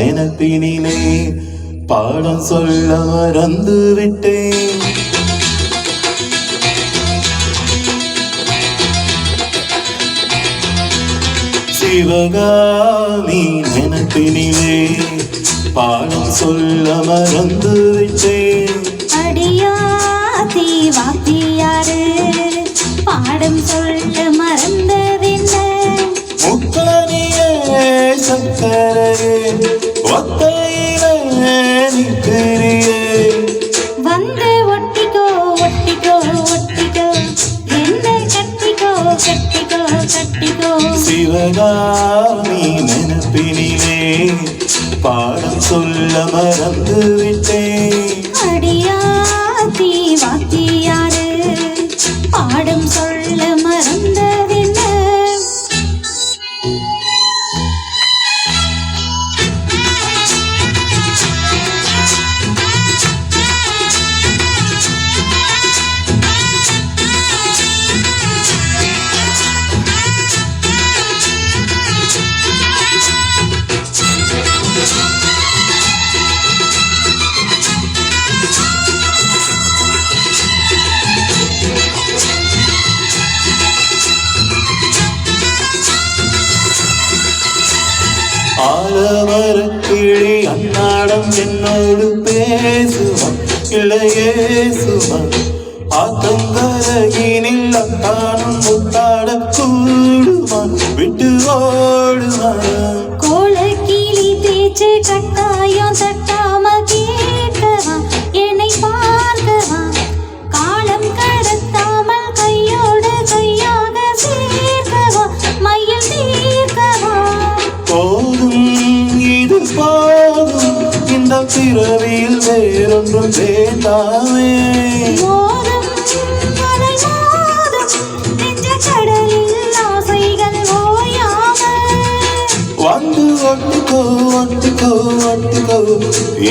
நினைப்பினிலே பாடம் சொல்ல மறந்து விட்டேன். சிவகாமி நினைப்பினிலே பாடம் சொல்ல மறந்து விட்டேன். அடியாத்தி வாத்தியாரு பாடம் சொல்ல மறந்ததென்ன? முக்கனியே சக்கரையே ஒத்தையிலே நிற்கிறியே. வந்து ஒட்டிக்கோ ஒட்டிக்கோ ஒட்டிக்கோ என்ன கட்டிக்கோ கட்டிக்கோ கட்டிக்கோ. சிவகாமி நினைப்பினிலே பாடம் சொல்ல மறந்து விட்டேன். அடியாத்தி வாத்தியாரு பாடம் சொல்ல மறந்ததென்ன? ஆலமர கிளி அன்னாடம் என்னோடு பேசுவான் இளையேசுவான். ஆத்தங்கரையினில் அத்தானும் முத்தாட கூடுவான் விட்டு ஓடுவான். கோலக்கிளி பேச்சு கட்டாயம் தட்டாம கேட்கவா என்னை பார்க்கவா. காலம் கடத்தாமல் கையோடு கையாக சேர்க்கவா மையில் தீர்க்கவா. போதும் இது போதும் இந்த பிறவியில் வேறொன்றும் வேண்டாமே. மோதும் அலை மோதும் நெஞ்ச கடலில் ஆசைகள் ஓயாமல். வந்து ஒட்டிக்கோ ஒட்டிக்கோ ஒட்டிக்கோ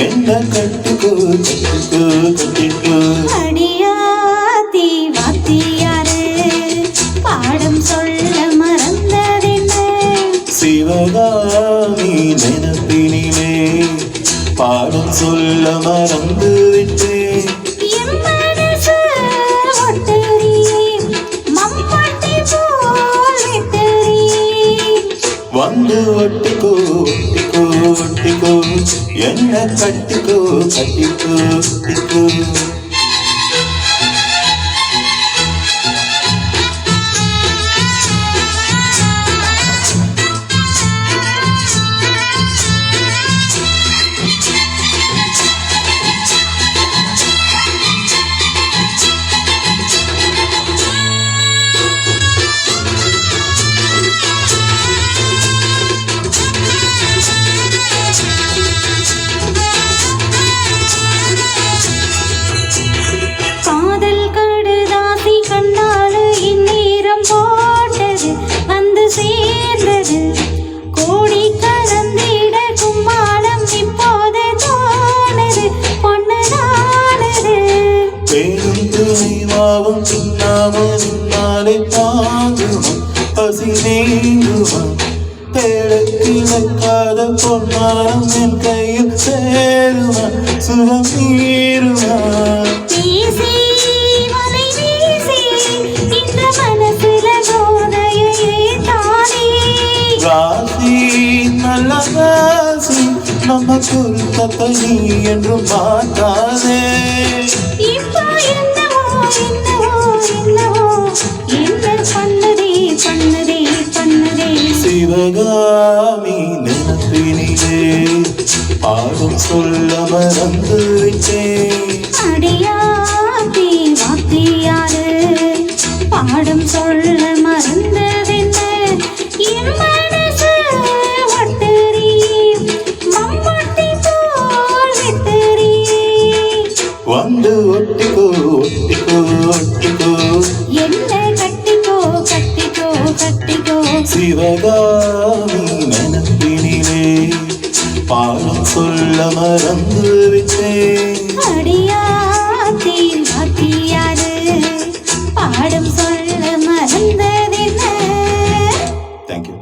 என்ன கட்டிக்கோ கட்டிக்கோ கட்டிக்கோ. அடியாத்தி வாத்தியாரு பாடம் சொல்ல மறந்ததென்ன? சிவகாமி நினைப்பினிலே பாடம் சொல்ல மறந்து விட்டேன். என் மனசு ஒட்டறியே மம்பாட்டி போல் வெட்டறியே. வந்து ஒட்டிக்கோ ஒட்டிக்கோ ஒட்டிக்கோ என்ன கட்டிக்கோ கட்டிக்கோ கட்டிக்கோ. காதல் கடுதாசி கண்ணாடு இந்நேரம் போட்டது வந்து சேர்ந்தது. கோடி கலந்திட கும்மாளம் இப்போது தோணுது பொண்ணுதானது. பேரும் துணிவாவும் சின்னாமல் நின்னாலே தாங்குவான் பசி நீங்குவான். தேடக்கிழக்காத பொன்னாலும் என் கையில் சேருவான் சுகம் நீருவான். வீசி வலை வீசி இந்த மனசுல போதையே தானே. ராசி நல்ல ராசி நம்ம குருத்தத்தை நீ என்றும் மாட்டாதே. இப்போ என்னவோ என்னவோ என்னவோ என்ன பண்ணுதே பண்ணுதே பண்ணுதே. சிவகாமி நினைப்பினிலே பாடம் சொல்ல மறந்து விட்டேன். அடியாத்தி வாத்தியாரு பாடம் சொல்ல மறந்ததென்ன? என் மனசு ஒட்டறியே மம்பாட்டி போல் வெட்டறியே. வந்து ஒட்டிக்கோ ஒட்டிக்கோ ஒட்டிக்கோ என்ன கட்டிக்கோ கட்டிக்கோ கட்டிக்கோ. சிவகாமி நினைப்பினிலே பாடம் சொல்ல மறந்து விட்டேன். அடியா